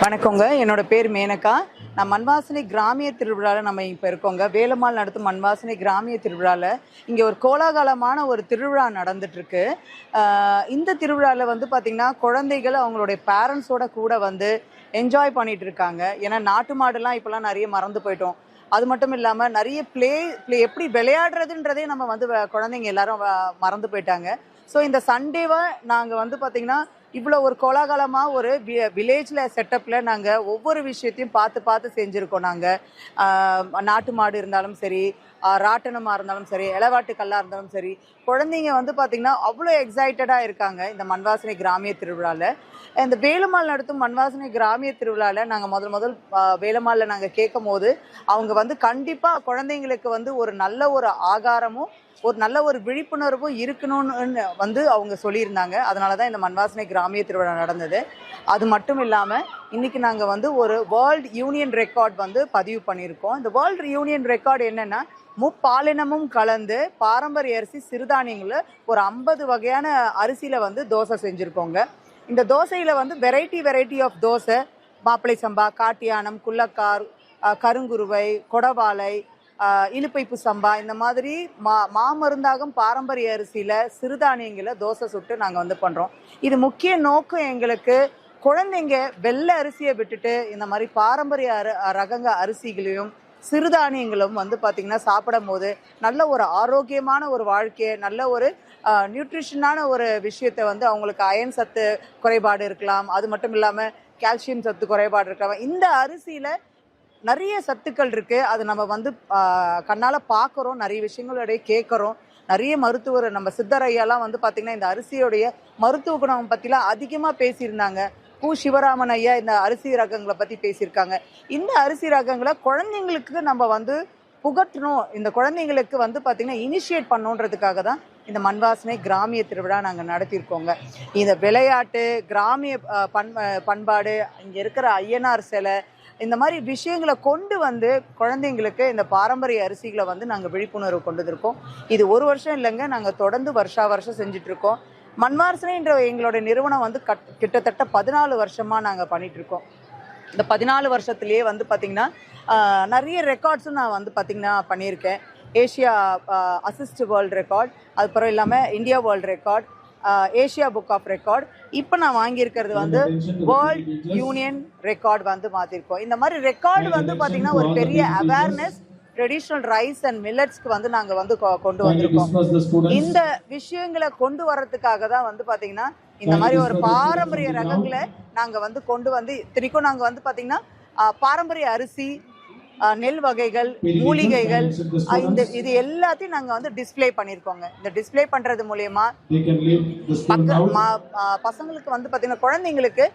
வணக்கங்க. என்னோட பேர் மேனகா. நான் மண்வாசனை கிராமிய திருவிழாவில் நம்ம இப்போ இருக்கோங்க. வேலம்மாள் நடத்தும் மண்வாசனை கிராமிய திருவிழாவில் இங்கே ஒரு கோலாகலமான ஒரு திருவிழா நடந்துட்டுருக்கு. இந்த திருவிழாவில் வந்து பார்த்திங்கன்னா குழந்தைகள் அவங்களுடைய பேரண்ட்ஸோட கூட வந்து என்ஜாய் பண்ணிட்டு இருக்காங்க. ஏன்னா நாட்டு மாடுலாம் இப்போலாம் நிறைய மறந்து போயிட்டோம். அது மட்டும் இல்லாமல் நிறைய ப்ளே எப்படி விளையாடுறதுன்றதே நம்ம வந்து குழந்தைங்க எல்லாரும் மறந்து போயிட்டாங்க. ஸோ இந்த சண்டேவை நாங்கள் வந்து பார்த்திங்கன்னா இவ்வளோ ஒரு கோலாகலமாக ஒரு வில்லேஜில் செட்டப்பில் நாங்கள் ஒவ்வொரு விஷயத்தையும் பார்த்து செஞ்சுருக்கோம். நாங்கள் நாட்டு மாடு இருந்தாலும் சரி, ராட்டனமாக இருந்தாலும் சரி, இளவாட்டுக்கல்லாக இருந்தாலும் சரி, குழந்தைங்க வந்து பார்த்திங்கன்னா அவ்வளோ எக்ஸைட்டடாக இருக்காங்க இந்த மண்வாசனை கிராமிய திருவிழாவில். இந்த வேலம்மாள் நடத்தும் மண்வாசனை கிராமிய திருவிழாவில் நாங்கள் முதல் வேலம்மாளில் நாங்கள் கேட்கும் போது அவங்க வந்து கண்டிப்பாக குழந்தைங்களுக்கு வந்து ஒரு நல்ல ஒரு ஆகாரமும் ஒரு நல்ல ஒரு விழிப்புணர்வும் இருக்கணும்னு வந்து அவங்க சொல்லியிருந்தாங்க. அதனால தான் இந்த மண்வாசனை கிராமிய திருவிழா நடந்தது. அது மட்டும் இல்லாமல் இன்றைக்கி நாங்கள் வந்து ஒரு வேர்ல்டு யூனியன் ரெக்கார்ட் வந்து பதிவு பண்ணியிருக்கோம். இந்த வேர்ல்டு யூனியன் ரெக்கார்டு என்னென்னா, முப்பாலினமும் கலந்து பாரம்பரிய அரிசி சிறுதானியங்களில் ஒரு 50 வகையான அரிசியில் வந்து தோசை செஞ்சுருக்கோங்க. இந்த தோசையில் வந்து வெரைட்டி ஆஃப் தோசை, மாப்பிளை சம்பா, காட்டியானம், குள்ளக்கார், கருங்குருவை, கொடவாலை, இலுப்பைப்பு சம்பா, இந்த மாதிரி மாமருந்தாகும் பாரம்பரிய அரிசியில் சிறுதானியங்களை தோசை சுட்டு நாங்கள் வந்து பண்ணுறோம். இது முக்கிய நோக்கம் எங்களுக்கு குழந்தைங்க வெள்ளை அரிசியை விட்டுட்டு இந்த மாதிரி பாரம்பரிய ரகங்க அரிசிகளையும் சிறுதானியங்களும் வந்து பார்த்திங்கன்னா சாப்பிடும் போது நல்ல ஒரு ஆரோக்கியமான ஒரு வாழ்க்கையை, நல்ல ஒரு நியூட்ரிஷனான ஒரு விஷயத்தை வந்து அவங்களுக்கு அயன் சத்து குறைபாடு இருக்கலாம், அது மட்டும் இல்லாமல் கால்சியம் சத்து குறைபாடு இருக்கலாம். இந்த அரிசியில் நிறைய சத்துக்கள் இருக்குது. அது நம்ம வந்து கண்ணால் பார்க்குறோம், நிறைய விஷயங்களுடைய கேட்குறோம். நிறைய மருத்துவர் நம்ம சித்தரையெல்லாம் வந்து பார்த்திங்கன்னா இந்த அரிசியோடைய மருத்துவ குணம் பற்றிலாம் அதிகமாக பேசியிருந்தாங்க. சிவராமன் ஐயா இந்த அரிசி ரகங்களை பற்றி பேசியிருக்காங்க. இந்த அரிசி ரகங்களை குழந்தைங்களுக்கு நம்ம வந்து புகட்டணும், இந்த குழந்தைங்களுக்கு வந்து பார்த்திங்கன்னா இனிஷியேட் பண்ணணுன்றதுக்காக தான் இந்த மண்வாசனை கிராமிய திருவிழா நாங்கள் நடத்தியிருக்கோங்க. இந்த விளையாட்டு, கிராமிய பண்பாடு, இங்கே இருக்கிற ஐயனார் சிலை, இந்த மாதிரி விஷயங்களை கொண்டு வந்து குழந்தைங்களுக்கு இந்த பாரம்பரிய அரிசிகளை வந்து நாங்கள் விழிப்புணர்வு கொண்டு வந்திருக்கோம். இது ஒரு வருஷம் இல்லைங்க, நாங்கள் தொடர்ந்து வருஷம் செஞ்சிட்ருக்கோம். மண்வாசனைன்ற எங்களோட நிறுவனம் வந்து கிட்டத்தட்ட 14 வருஷமாக நாங்கள் பண்ணிகிட்ருக்கோம். இந்த 14 வருஷத்துலேயே வந்து பார்த்திங்கன்னா நிறைய ரெக்கார்ட்ஸும் நான் வந்து பார்த்திங்கன்னா பண்ணியிருக்கேன். ஏஷியா அசிஸ்ட் வேர்ல்டு ரெக்கார்ட், அதுக்கப்புறம் இல்லாமல் India world record, Asia book of record, இப்போ நான் வாங்கியிருக்கிறது வந்து வேர்ல்ட் யூனியன் ரெக்கார்ட் வந்து மாற்றிருக்கோம். இந்த மாதிரி ரெக்கார்டு வந்து பார்த்திங்கன்னா ஒரு பெரிய அவேர்னஸ் ட்ரெடிஷ்னல் ரைஸ் அண்ட் மில்லட்ஸ்க்கு வந்து நாங்கள் வந்து கொண்டு வந்திருக்கோம். இந்த விஷயங்களை கொண்டு வர்றதுக்காக தான் வந்து பார்த்திங்கன்னா இந்த மாதிரி ஒரு பாரம்பரிய ரகங்களை நாங்கள் வந்து கொண்டு வந்து இத்தனைக்கும் நாங்கள் வந்து பார்த்திங்கன்னா பாரம்பரிய அரிசி, நெல் வகைகள், மூலிகைகள், இது எல்லாத்தையும் நாங்கள் வந்து டிஸ்பிளே பண்ணியிருக்கோங்க. இந்த டிஸ்பிளே பண்ணுறது மூலயமா பசங்களுக்கு வந்து பார்த்தீங்கன்னா குழந்தைங்களுக்கு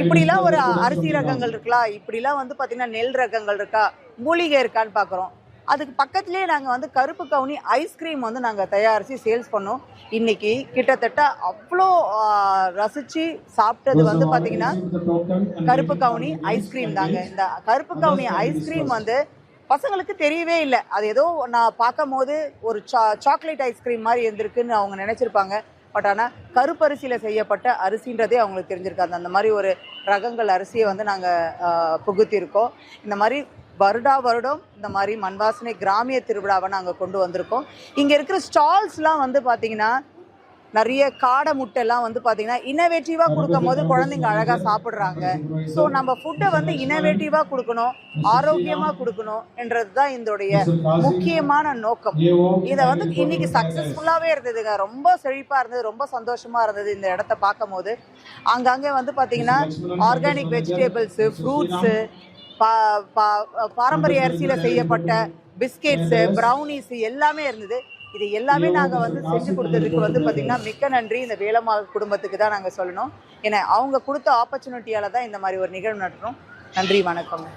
இப்படிலாம் ஒரு அரிசி ரகங்கள் இருக்கலாம், இப்படிலாம் வந்து பார்த்தீங்கன்னா நெல் ரகங்கள் இருக்கா, மூலிகை இருக்கான்னு பார்க்குறோம். அதுக்கு பக்கத்துலேயே நாங்கள் வந்து கருப்பு கவுனி ஐஸ்கிரீம் வந்து நாங்கள் தயாரித்து சேல்ஸ் பண்ணோம். இன்னைக்கு கிட்டத்தட்ட அவ்வளோ ரசித்து சாப்பிட்டது வந்து பார்த்திங்கன்னா கருப்பு கவுனி ஐஸ்கிரீம் தாங்க. இந்த கருப்பு கவுனி ஐஸ்கிரீம் வந்து பசங்களுக்கு தெரியவே இல்லை. அது ஏதோ நான் பார்க்கும் போது ஒரு சாக்லேட் ஐஸ்கிரீம் மாதிரி இருந்திருக்குன்னு அவங்க நினச்சிருப்பாங்க. பட் ஆனால் கருப்பரிசியில் செய்யப்பட்ட அரிசின்றதே அவங்களுக்கு தெரிஞ்சிருக்காது. அந்த மாதிரி ஒரு ரகங்கள் அரிசியை வந்து நாங்கள் புகுத்தியிருக்கோம். இந்த மாதிரி வருடம் இந்த மாதிரி மண்வாசனை கிராமிய திருவிழாவை நாங்கள் கொண்டு வந்திருக்கோம். இங்கே இருக்கிற ஸ்டால்ஸ்லாம் வந்து பார்த்திங்கன்னா நிறைய காடை முட்டைலாம் வந்து பார்த்திங்கன்னா இன்னோவேட்டிவாக கொடுக்கும் போது குழந்தைங்க அழகாக சாப்பிட்றாங்க. ஸோ நம்ம ஃபுட்டை வந்து இன்னோவேட்டிவாக கொடுக்கணும், ஆரோக்கியமாக கொடுக்கணும் என்றது தான் இதோடைய முக்கியமான நோக்கம். இதை வந்து இன்னைக்கு சக்ஸஸ்ஃபுல்லாகவே இருந்ததுங்க. ரொம்ப செழிப்பாக இருந்தது, ரொம்ப சந்தோஷமாக இருந்தது இந்த இடத்த பார்க்கும் போது. அங்கங்கே வந்து பார்த்திங்கன்னா ஆர்கானிக் வெஜிடபிள்ஸு, ஃப்ரூட்ஸு, பாரம்பரிய அரிசியில் செய்யப்பட்ட பிஸ்கெட்ஸு, ப்ரௌனிஸு எல்லாமே இருந்தது. இது எல்லாமே நாங்கள் வந்து செஞ்சு கொடுத்ததுக்கு வந்து பார்த்திங்கன்னா மிக்க நன்றி இந்த வேலம்மாள் குடும்பத்துக்கு தான் நாங்கள் சொல்லணும். ஏன்னா அவங்க கொடுத்த ஆப்பர்ச்சுனிட்டியால் தான் இந்த மாதிரி ஒரு நிகழ்வு நடத்துகிறோம். நன்றி, வணக்கங்க.